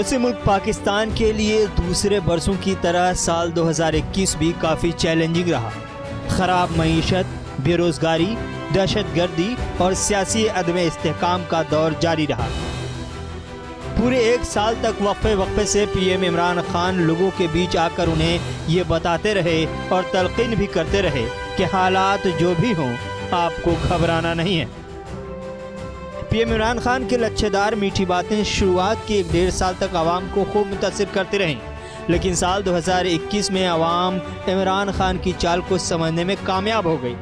पड़ोसी मुल्क पाकिस्तान के लिए दूसरे बरसों की तरह साल 2021 भी काफ़ी चैलेंजिंग रहा। ख़राब मईशत, बेरोज़गारी, दहशतगर्दी और सियासी अदम इस्तेहकाम का दौर जारी रहा। पूरे एक साल तक वक्फे से पीएम इमरान खान लोगों के बीच आकर उन्हें ये बताते रहे और तलकीन भी करते रहे कि हालात जो भी हों आपको घबराना नहीं है। पीएम इमरान खान के लच्छेदार मीठी बातें शुरुआत के 1.5 साल तक आवाम को खूब मुतासिर करती रहीं, लेकिन साल 2021 में आवाम इमरान खान की चाल को समझने में कामयाब हो गई।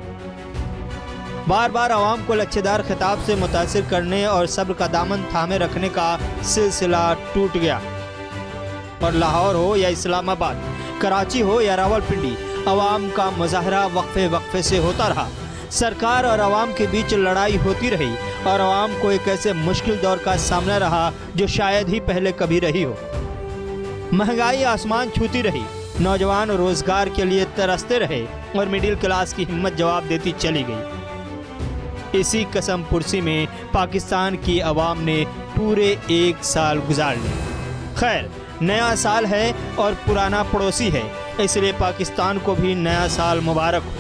बार बार आवाम को लच्छेदार खिताब से मुतासिर करने और सब्र का दामन थामे रखने का सिलसिला टूट गया। और लाहौर हो या इस्लामाबाद, कराची हो या रावलपिंडी, आवाम का मुजाहरा वक्फे से होता रहा। सरकार और आवाम के बीच लड़ाई होती रही और आवाम को एक ऐसे मुश्किल दौर का सामना रहा जो शायद ही पहले कभी रही हो। महंगाई आसमान छूती रही, नौजवान रोजगार के लिए तरसते रहे और मिडिल क्लास की हिम्मत जवाब देती चली गई। इसी कसम पुरसी में पाकिस्तान की आवाम ने पूरे 1 साल गुजार लिया। खैर, नया साल है और पुराना पड़ोसी है, इसलिए पाकिस्तान को भी नया साल मुबारक हो।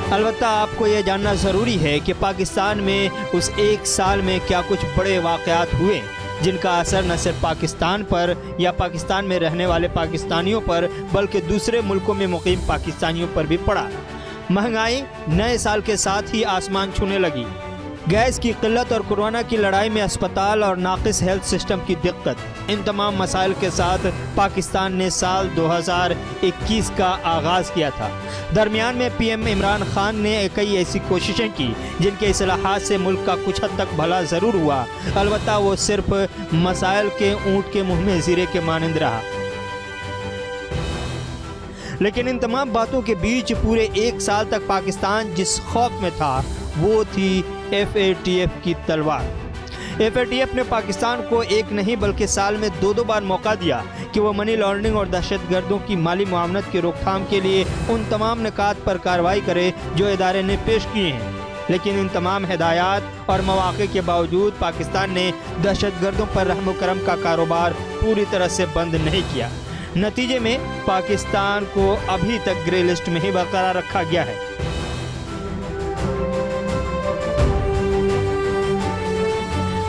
अलबत्ता आपको यह जानना ज़रूरी है कि पाकिस्तान में उस 1 साल में क्या कुछ बड़े वाक़यात हुए जिनका असर न सिर्फ पाकिस्तान पर या पाकिस्तान में रहने वाले पाकिस्तानियों पर बल्कि दूसरे मुल्कों में मुकीम पाकिस्तानियों पर भी पड़ा। महंगाई नए साल के साथ ही आसमान छूने लगी। गैस की किल्लत और कोरोना की लड़ाई में अस्पताल और नाकिस हेल्थ सिस्टम की दिक्कत, इन तमाम मसाइल के साथ पाकिस्तान ने साल 2021 का आगाज़ किया था। दरमियान में पीएम इमरान खान ने कई ऐसी कोशिशें की जिनके इस्लाहात से मुल्क का कुछ हद तक भला ज़रूर हुआ, अलबत्ता वो सिर्फ मसाइल के ऊँट के मुँह में ज़ीरे के मानंद रहा। लेकिन इन तमाम बातों के बीच पूरे 1 साल तक पाकिस्तान जिस खौफ में था वो थी FATF की तलवार। FATF ने पाकिस्तान को एक नहीं बल्कि साल में 2 बार मौका दिया कि वो मनी लॉन्ड्रिंग और दहशतगर्दों की माली मुआवनत की रोकथाम के लिए उन तमाम निकात पर कार्रवाई करे जो इदारे ने पेश किए हैं। लेकिन इन तमाम हिदायत और मौक़े के बावजूद पाकिस्तान ने दहशतगर्दों पर रहम करम का कारोबार पूरी तरह से बंद नहीं किया। नतीजे में पाकिस्तान को अभी तक ग्रे लिस्ट में ही बरकरार रखा गया है।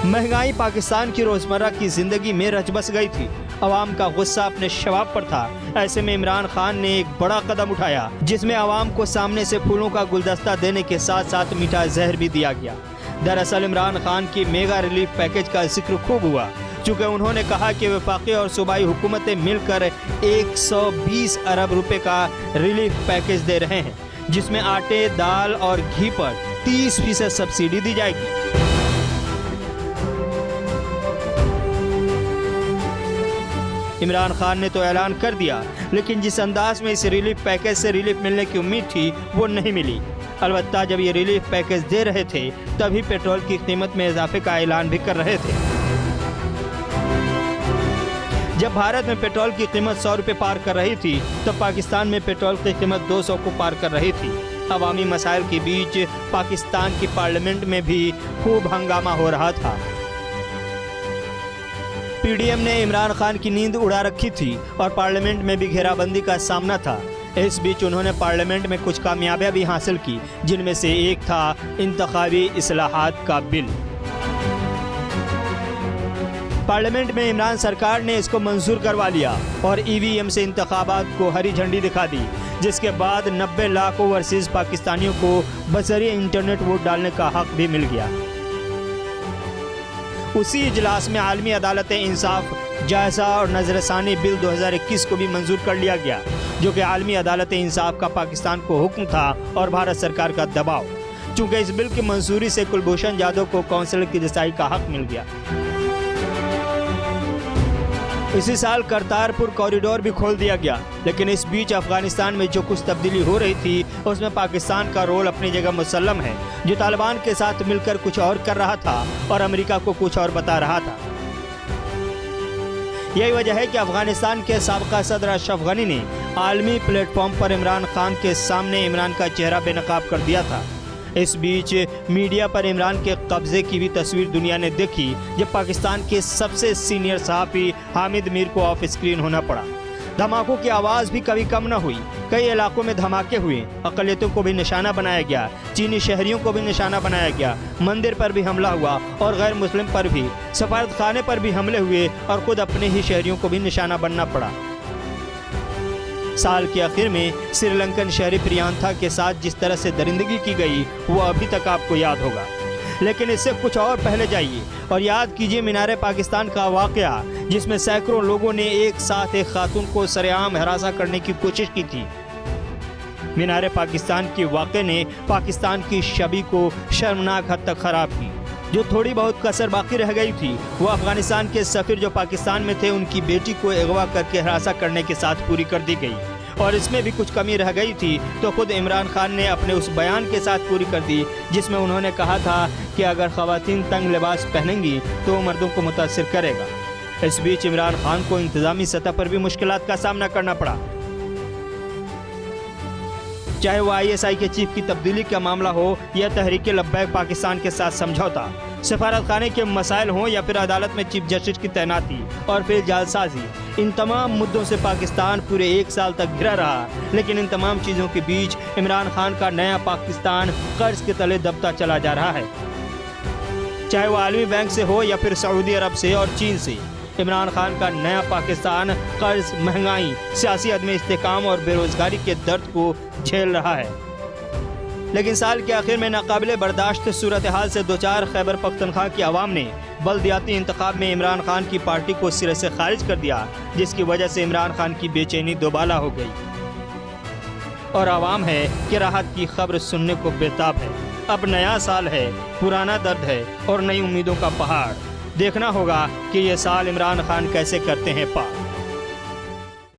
महंगाई पाकिस्तान की रोजमर्रा की जिंदगी में रच बस गई थी। आवाम का गुस्सा अपने शबाब पर था। ऐसे में इमरान खान ने एक बड़ा कदम उठाया जिसमें आवाम को सामने से फूलों का गुलदस्ता देने के साथ साथ मीठा जहर भी दिया गया। दरअसल इमरान खान की मेगा रिलीफ पैकेज का जिक्र खूब हुआ, चूँकि उन्होंने कहा कि वफाकी और सूबाई हुकूमतें मिलकर 120 अरब रुपए का रिलीफ पैकेज दे रहे हैं, जिसमें आटे, दाल और घी पर 30% सब्सिडी दी जाएगी। इमरान खान ने तो ऐलान कर दिया, लेकिन जिस अंदाज में इस रिलीफ पैकेज से रिलीफ मिलने की उम्मीद थी वो नहीं मिली। अलबत्ता जब ये रिलीफ पैकेज दे रहे थे तभी पेट्रोल की कीमत में इजाफे का ऐलान भी कर रहे थे। जब भारत में पेट्रोल की कीमत 100 रुपये पार कर रही थी तब पाकिस्तान में पेट्रोल की कीमत 200 को पार कर रही थी। अवामी मसाइल के बीच पाकिस्तान की पार्लियामेंट में भी खूब हंगामा हो रहा था। PDM ने इमरान खान की नींद उड़ा रखी थी और पार्लियामेंट में भी घेराबंदी का सामना था। इस बीच उन्होंने पार्लियामेंट में कुछ कामयाबियां भी हासिल की, जिनमें से एक था इंतखाबी इस्लाहात का बिल। पार्लियामेंट में इमरान सरकार ने इसको मंजूर करवा लिया और EVM से इंतखाबात को हरी झंडी दिखा दी, जिसके बाद 90 लाख ओवरसीज पाकिस्तानियों को बजरिए इंटरनेट वोट डालने का हक भी मिल गया। उसी इजलास में आलमी अदालत इंसाफ जायजा और नजरसानी बिल 2021 को भी मंजूर कर लिया गया, जो कि आलमी अदालत इंसाफ का पाकिस्तान को हुक्म था और भारत सरकार का दबाव। चूँकि इस बिल की मंजूरी से कुलभूषण जाधव को काउंसिल की रसाई का हक मिल गया। इसी साल करतारपुर कॉरिडोर भी खोल दिया गया, लेकिन इस बीच अफगानिस्तान में जो कुछ तब्दीली हो रही थी उसमें पाकिस्तान का रोल अपनी जगह मुसल्लम है, जो तालिबान के साथ मिलकर कुछ और कर रहा था और अमेरिका को कुछ और बता रहा था। यही वजह है कि अफगानिस्तान के साबका सदर अशरफ गनी ने आलमी प्लेटफॉर्म पर इमरान खान के सामने इमरान का चेहरा बेनकाब कर दिया था। इस बीच मीडिया पर इमरान के कब्जे की भी तस्वीर दुनिया ने देखी जब पाकिस्तान के सबसे सीनियर सहाफ़ी हामिद मीर को ऑफ स्क्रीन होना पड़ा। धमाकों की आवाज़ भी कभी कम न हुई। कई इलाकों में धमाके हुए, अक़लियतों को भी निशाना बनाया गया, चीनी शहरियों को भी निशाना बनाया गया, मंदिर पर भी हमला हुआ और गैर मुस्लिम पर भी, सफारत खाने पर भी हमले हुए और खुद अपने ही शहरियों को भी निशाना बनना पड़ा। साल के आखिर में श्रीलंकन शहरी प्रियांथा के साथ जिस तरह से दरिंदगी की गई वो अभी तक आपको याद होगा। लेकिन इससे कुछ और पहले जाइए और याद कीजिए मीनार पाकिस्तान का वाक़या, जिसमें सैकड़ों लोगों ने एक साथ एक खातून को सरेआम हरासा करने की कोशिश की थी। मीनार पाकिस्तान के वाक़े ने पाकिस्तान की छवि को शर्मनाक हद तक ख़राब की। जो थोड़ी बहुत कसर बाकी रह गई थी वो अफगानिस्तान के सफ़ीर जो पाकिस्तान में थे उनकी बेटी को अगवा करके हरासा करने के साथ पूरी कर दी गई। और इसमें भी कुछ कमी रह गई थी तो खुद इमरान खान ने अपने उस बयान के साथ पूरी कर दी जिसमें उन्होंने कहा था कि अगर ख़वातीन तंग लिबास पहनेंगी तो वो मर्दों को मुतासिर करेगा। इस बीच इमरान खान को इंतज़ामी सतह पर भी मुश्किलात का सामना करना पड़ा, चाहे वो ISI के चीफ की तब्दीली का मामला हो या तहरीक लब्बैक पाकिस्तान के साथ समझौता, सफारत खाने के मसाइल हों या फिर अदालत में चीफ जस्टिस की तैनाती और फिर जालसाजी। इन तमाम मुद्दों से पाकिस्तान पूरे 1 साल तक घिरा रहा। लेकिन इन तमाम चीज़ों के बीच इमरान खान का नया पाकिस्तान कर्ज के तले दबता चला जा रहा है, चाहे वो आलमी बैंक से हो या फिर सऊदी अरब से और चीन से। इमरान खान का नया पाकिस्तान कर्ज, महंगाई, सियासी अदम इस्तेकाम और बेरोजगारी के दर्द को झेल रहा है। लेकिन साल के आखिर में नाकाबिले बर्दाश्त सूरत हाल से दो चार खैबर पख्तनख्वा की आवाम ने बल्दियाती इंतखाब में इमरान खान की पार्टी को सिरे से खारिज कर दिया, जिसकी वजह से इमरान खान की बेचैनी दोबाला हो गई और आवाम है कि राहत की खबर सुनने को बेताब है। अब नया साल है, पुराना दर्द है और नई उम्मीदों का पहाड़। देखना होगा कि ये साल इमरान खान कैसे करते हैं पार।